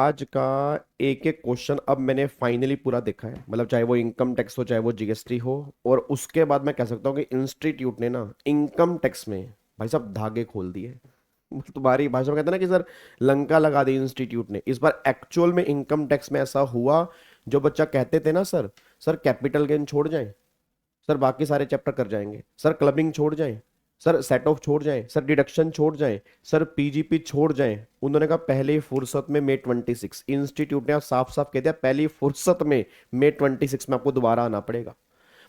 आज का एक एक क्वेश्चन अब मैंने फाइनली पूरा देखा है, मतलब चाहे वो इनकम टैक्स हो चाहे वो जीएसटी हो। और उसके बाद मैं कह सकता हूँ कि इंस्टीट्यूट ने ना इनकम टैक्स में भाई साहब धागे खोल दिए। तुम्हारी भाषा में कहते हैं ना कि सर लंका लगा दी इंस्टीट्यूट ने। इस बार एक्चुअल में इनकम टैक्स में ऐसा हुआ। जो बच्चा कहते थे ना सर, सर कैपिटल गेन छोड़ जाएं, सर बाकी सारे चैप्टर कर जाएंगे, सर क्लबिंग छोड़ जाएं, सर सेट ऑफ छोड़ जाएं, सर डिडक्शन छोड़ जाएं, सर पीजीपी छोड़ जाएं, उन्होंने कहा पहले ही फुर्सत में May 26 इंस्टीट्यूट ने साफ साफ कह दिया पहली फुर्सत में May 26 में आपको दोबारा आना पड़ेगा।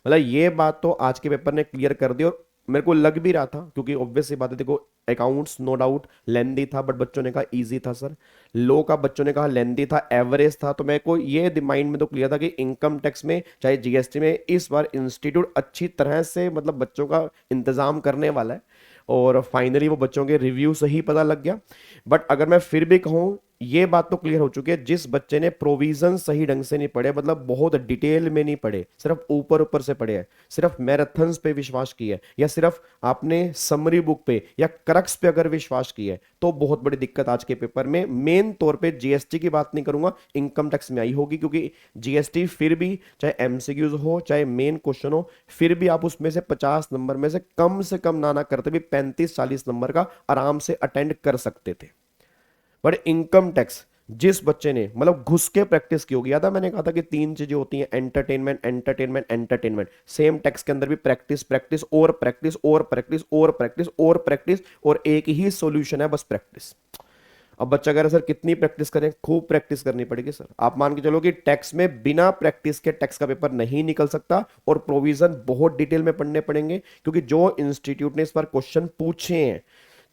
मतलब ये बात तो आज के पेपर ने क्लियर कर दी। और मेरे को लग भी रहा था क्योंकि ऑब्वियस सी बात है, देखो अकाउंट्स नो डाउट लेंदी था बट बच्चों ने कहा इजी था सर। लो का बच्चों ने कहा लेंदी था, एवरेज था। तो मेरे को ये माइंड में तो क्लियर था कि इनकम टैक्स में चाहे जीएसटी में इस बार इंस्टीट्यूट अच्छी तरह से मतलब बच्चों का इंतजाम करने वाला है। और फाइनली वो बच्चों के रिव्यू से ही पता लग गया। बट अगर मैं फिर भी कहूं, ये बात तो क्लियर हो चुकी है, जिस बच्चे ने प्रोविजन सही ढंग से नहीं पढ़े, मतलब बहुत डिटेल में नहीं पढ़े, सिर्फ ऊपर ऊपर से पढ़े हैं, सिर्फ मैराथन्स पे विश्वास किया है, या सिर्फ आपने समरी बुक पे या क्रक्स पे अगर विश्वास किया है, तो बहुत बड़ी दिक्कत आज के पेपर में मेन तौर पे जीएसटी की बात नहीं करूंगा, इनकम टैक्स में आई होगी। क्योंकि जीएसटी फिर भी चाहे एमसीक्यूज हो चाहे मेन क्वेश्चन हो, फिर भी आप उसमें से 50 नंबर में से कम ना करते भी 35-40 नंबर का आराम से अटेंड कर सकते थे। पर इनकम टैक्स जिस बच्चे ने मतलब घुस के प्रैक्टिस की होगी, याद है मैंने कहा था कि तीन चीजें होती हैं, entertainment entertainment entertainment. Same tax के अंदर भी प्रैक्टिस प्रैक्टिस और प्रैक्टिस और प्रैक्टिस और प्रैक्टिस और प्रैक्टिस, और एक ही सॉल्यूशन है बस प्रैक्टिस। अब बच्चा कह रहा है सर कितनी प्रैक्टिस करें? खूब प्रैक्टिस करनी पड़ेगी सर। आप मान के चलो कि टैक्स में बिना प्रैक्टिस के टैक्स का पेपर नहीं निकल सकता, और प्रोविजन बहुत डिटेल में पढ़ने पड़ेंगे। क्योंकि जो इंस्टीट्यूट ने इस बार क्वेश्चन पूछे हैं,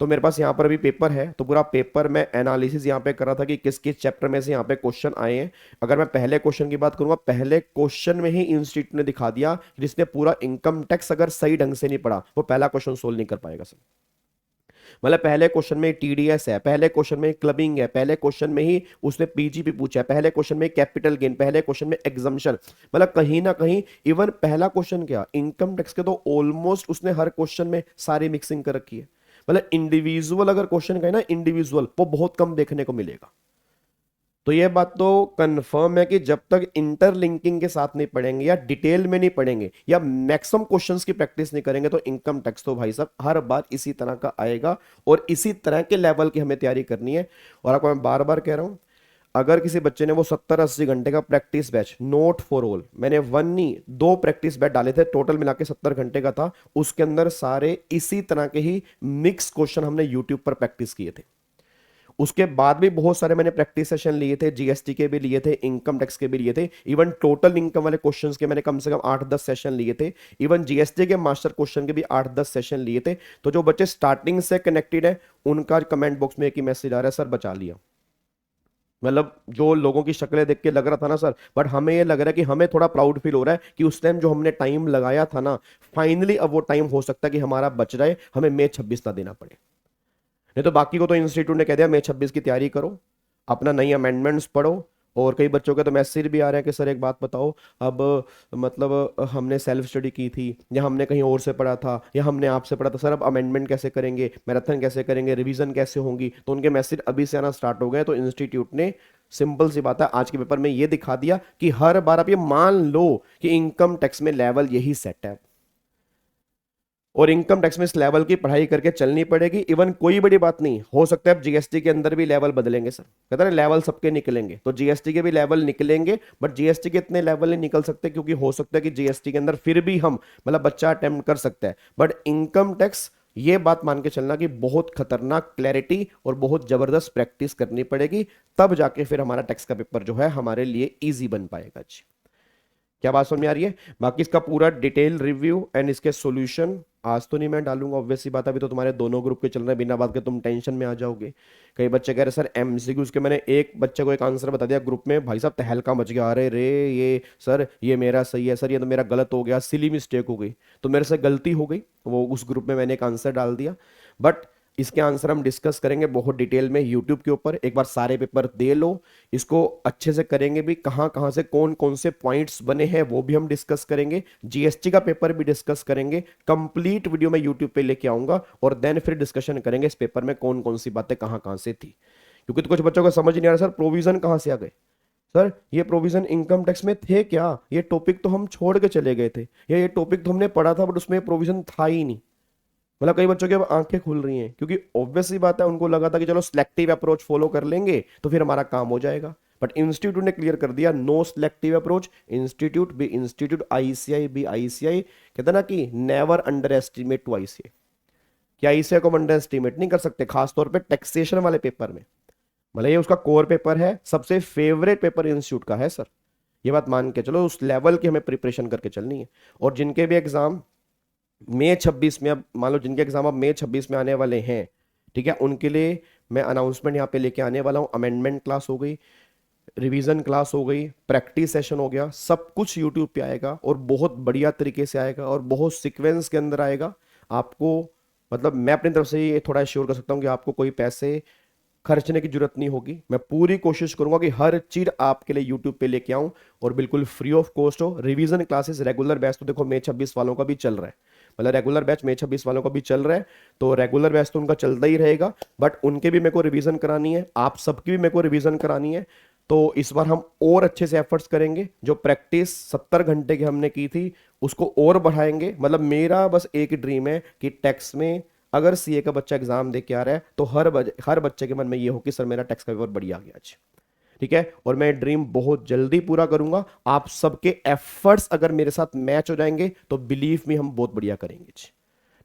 तो मेरे पास यहाँ पर अभी पेपर है, तो पूरा पेपर मैं एनालिसिस यहाँ पे कर रहा था कि किस किस चैप्टर में से यहाँ पे क्वेश्चन आए हैं। अगर मैं पहले क्वेश्चन की बात करूंगा, पहले क्वेश्चन में ही इंस्टीट्यूट ने दिखा दिया जिसने पूरा इनकम टैक्स अगर सही ढंग से नहीं पढ़ा वो पहला क्वेश्चन सोल्व नहीं कर पाएगा सर। मतलब पहले क्वेश्चन में टीडीएस है, पहले क्वेश्चन में क्लबिंग है, पहले क्वेश्चन में ही उसने पीजीपी पूछा है, पहले क्वेश्चन में कैपिटल गेन, पहले क्वेश्चन में एग्जम्पशन। मतलब कहीं ना कहीं इवन पहला क्वेश्चन क्या इनकम टैक्स के, तो ऑलमोस्ट उसने हर क्वेश्चन में सारी मिक्सिंग कर रखी है। मतलब इंडिविजुअल अगर क्वेश्चन कहे ना, इंडिविजुअल वो बहुत कम देखने को मिलेगा। तो ये बात तो कंफर्म है कि जब तक इंटरलिंकिंग के साथ नहीं पढ़ेंगे या डिटेल में नहीं पढ़ेंगे या मैक्सिमम क्वेश्चंस की प्रैक्टिस नहीं करेंगे, तो इनकम टैक्स तो भाई साहब हर बार इसी तरह का आएगा। और इसी तरह के लेवल की हमें तैयारी करनी है। और आपको मैं बार बार कह रहा हूं, अगर किसी बच्चे ने वो 70-80 घंटे का practice batch note for all, मैंने वन नहीं दो प्रैक्टिस बैच डाले थे, टोटल मिला के 70 घंटे का था, उसके अंदर सारे इसी तरह के ही मिक्स क्वेश्चन हमने यूट्यूब पर प्रैक्टिस किए थे। उसके बाद भी बहुत सारे मैंने प्रैक्टिस सेशन लिए थे, जीएसटी के भी लिए थे, इनकम टैक्स के भी लिए थे, इवन टोटल इनकम वाले क्वेश्चंस के मैंने कम से कम 8-10 सेशन लिए थे, इवन जीएसटी के मास्टर क्वेश्चन के भी 8-10 सेशन लिए थे। तो जो बच्चे स्टार्टिंग से कनेक्टेड है, उनका कमेंट बॉक्स में एक ही मैसेज आ रहा है, सर बचा लिया। मतलब जो लोगों की शक्लें देख के लग रहा था ना सर, बट हमें ये लग रहा है कि हमें थोड़ा प्राउड फील हो रहा है कि उस टाइम जो हमने टाइम लगाया था ना, फाइनली अब वो टाइम हो सकता है कि हमारा बच जाए, हमें May 26 ना देना पड़े। नहीं तो बाकी को तो इंस्टीट्यूट ने कह दिया May 26 की तैयारी करो, अपना नई अमेंडमेंट्स पढ़ो। और कई बच्चों के तो मैसेज भी आ रहे हैं कि सर एक बात बताओ, अब मतलब हमने सेल्फ स्टडी की थी या हमने कहीं और से पढ़ा था या हमने आपसे पढ़ा था, सर अब अमेंडमेंट कैसे करेंगे, मैराथन कैसे करेंगे, रिवीजन कैसे होंगी। तो उनके मैसेज अभी से आना स्टार्ट हो गए। तो इंस्टीट्यूट ने सिंपल सी बात है आज के पेपर में ये दिखा दिया कि हर बार आप ये मान लो कि इनकम टैक्स में लेवल यही सेट है, और इनकम टैक्स में इस लेवल की पढ़ाई करके चलनी पड़ेगी। इवन कोई बड़ी बात नहीं, हो सकता है जीएसटी के अंदर भी लेवल बदलेंगे सर, कहते हैं लेवल सबके निकलेंगे, तो जीएसटी के भी लेवल निकलेंगे। बट जीएसटी के इतने लेवल नहीं निकल सकते, क्योंकि हो सकता है कि जीएसटी के अंदर फिर भी हम मतलब बच्चा अटेम्प्ट कर सकता है। बट इनकम टैक्स ये बात मान के चलना कि बहुत खतरनाक क्लैरिटी और बहुत जबरदस्त प्रैक्टिस करनी पड़ेगी, तब जाके फिर हमारा टैक्स का पेपर जो है हमारे लिए ईजी बन पाएगा जी। क्या बात समझ में आ रही है? बाकी इसका पूरा डिटेल रिव्यू एंड इसके सॉल्यूशन आज तो नहीं मैं डालूंगा, ऑब्वियस सी बात है, अभी तो तुम्हारे दोनों ग्रुप के चल रहे हैं, बिना बात के तुम टेंशन में आ जाओगे। कई बच्चे कह रहे सर एमसीक्यूज के, मैंने एक बच्चे को एक आंसर बता दिया ग्रुप में, भाई साहब तहलका मच गया, अरे रे ये सर ये मेरा सही है सर, ये तो मेरा गलत हो गया, सिली मिस्टेक हो गई। तो मेरे से गलती हो गई, वो उस ग्रुप में मैंने एक आंसर डाल दिया। बट इसके आंसर हम डिस्कस करेंगे बहुत डिटेल में यूट्यूब के ऊपर, एक बार सारे पेपर दे लो, इसको अच्छे से करेंगे भी, कहाँ कहाँ से कौन कौन से पॉइंट्स बने हैं वो भी हम डिस्कस करेंगे, जीएसटी का पेपर भी डिस्कस करेंगे। कंप्लीट वीडियो मैं यूट्यूब पे लेके आऊंगा और देन फिर डिस्कशन करेंगे इस पेपर में कौन कौन सी बातें कहाँ कहाँ से थी। क्योंकि तो कुछ बच्चों को समझ नहीं आ रहा सर प्रोविजन कहाँ से आ गए, सर ये प्रोविजन इनकम टैक्स में थे क्या, ये टॉपिक तो हम छोड़ के चले गए थे, या ये टॉपिक तो हमने पढ़ा था बट उसमें प्रोविजन था ही नहीं। मतलब कई बच्चों की अब आंखें खुल रही हैं, क्योंकि ऑब्वियस सी बात है उनको लगा था कि चलो सिलेक्टिव अप्रोच फॉलो कर लेंगे तो फिर हमारा काम हो जाएगा, बट इंस्टीट्यूट ने क्लियर कर दिया no selective approach, institute be institute, ICI be ICI, कहते ना कि never underestimate to ICI, कि आईसीआई को अंडर एस्टिमेट नहीं कर सकते, खासतौर पे टैक्सेशन वाले पेपर में। मतलब ये उसका कोर पेपर है, सबसे फेवरेट पेपर इंस्टीट्यूट का है सर, ये बात मान के चलो, उस लेवल की हमें प्रिपरेशन करके चलनी है। और जिनके भी एग्जाम मई 26 में, अब मान लो जिनके एग्जाम अब मई 26 में आने वाले हैं, ठीक है, उनके लिए मैं अनाउंसमेंट यहाँ पे लेके आने वाला हूँ। अमेंडमेंट क्लास हो गई, रिवीजन क्लास हो गई, प्रैक्टिस सेशन हो गया, सब कुछ यूट्यूब पे आएगा और बहुत बढ़िया तरीके से आएगा और बहुत सीक्वेंस के अंदर आएगा। आपको मतलब मैं अपनी तरफ से ये थोड़ा श्योर कर सकता हूँ कि आपको कोई पैसे खर्चने की जरूरत नहीं होगी। मैं पूरी कोशिश करूंगा कि हर चीज आपके लिए यूट्यूब पे लेके आऊं और बिल्कुल फ्री ऑफ कॉस्ट हो। रिवीजन क्लासेस रेगुलर बैच तो देखो मई 26 वालों का भी चल रहा है, मतलब रेगुलर बैच मई 26 वालों का भी चल रहा है, तो रेगुलर बैच तो उनका चलता ही रहेगा, बट उनके भी मेरे को रिवीजन करानी है, आप सबकी भी मेरे को रिवीजन करानी है। तो इस बार हम और अच्छे से एफर्ट्स करेंगे, जो प्रैक्टिस 70 घंटे की हमने की थी उसको और बढ़ाएंगे। मतलब मेरा बस एक ड्रीम है कि टैक्स में अगर सीए का बच्चा एग्जाम दे के आ रहा है तो हर बच्चे के मन में ये हो कि सर मेरा टैक्स का पेपर बढ़िया आ गया आज, ठीक है। और मैं ड्रीम बहुत जल्दी पूरा करूंगा, आप सबके एफर्ट्स अगर मेरे साथ मैच हो जाएंगे तो बिलीव मी हम बहुत बढ़िया करेंगे,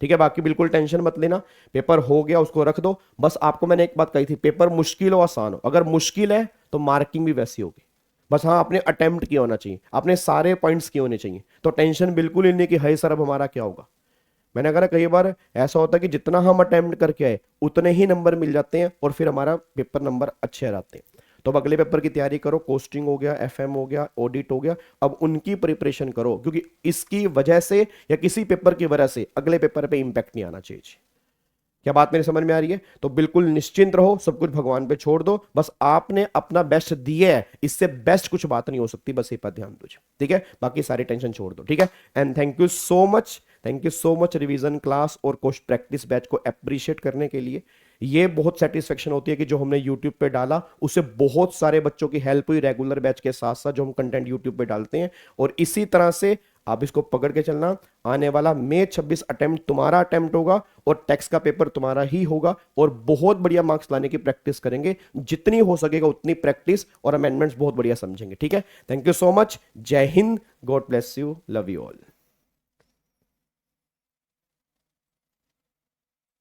ठीक है। बाकी बिल्कुल टेंशन मत लेना, पेपर हो गया उसको रख दो। बस आपको मैंने एक बात कही थी, पेपर मुश्किल हो आसान हो, अगर मुश्किल है तो मार्किंग भी वैसी होगी, बस हाँ आपने अटेम्प्ट किया होना चाहिए, आपने सारे पॉइंट्स किए होने चाहिए। तो टेंशन बिल्कुल ही नहीं कि हाय सर अब हमारा क्या होगा। मैंने कहा कई बार ऐसा होता है कि जितना हम अटेम्प्ट करके आए उतने ही नंबर मिल जाते हैं और फिर हमारा पेपर नंबर अच्छे आ जाते हैं। तो अब अगले पेपर की तैयारी करो, कोस्टिंग हो गया, एफएम हो गया, ऑडिट हो गया, अब उनकी प्रिपरेशन करो, क्योंकि इसकी वजह से या किसी पेपर की वजह से अगले पेपर पे इंपैक्ट नहीं आना चाहिए। क्या बात मेरी समझ में आ रही है? तो बिल्कुल निश्चिंत रहो, सब कुछ भगवान पे छोड़ दो, बस आपने अपना बेस्ट दिया है, इससे बेस्ट कुछ बात नहीं हो सकती, बस ये पर ध्यान दो, ठीक है। बाकी सारी टेंशन छोड़ दो, ठीक है। And thank you so much, thank you so much revision class और कोस्ट प्रैक्टिस बैच को अप्रिशिएट करने के लिए। ये बहुत सेटिस्फेक्शन होती है कि जो हमने यूट्यूब पे डाला उससे बहुत सारे बच्चों की हेल्प हुई, रेगुलर बैच के साथ साथ जो हम कंटेंट यूट्यूब पे डालते हैं। और इसी तरह से आप इसको पकड़ के चलना, आने वाला मई 26 अटेम्प्ट तुम्हारा अटेम्प्ट होगा और टैक्स का पेपर तुम्हारा ही होगा और बहुत बढ़िया मार्क्स लाने की प्रैक्टिस करेंगे, जितनी हो सकेगा उतनी प्रैक्टिस और अमेंडमेंट्स बहुत बढ़िया समझेंगे, ठीक है। थैंक यू सो मच, जय Hind, God bless you, love you all.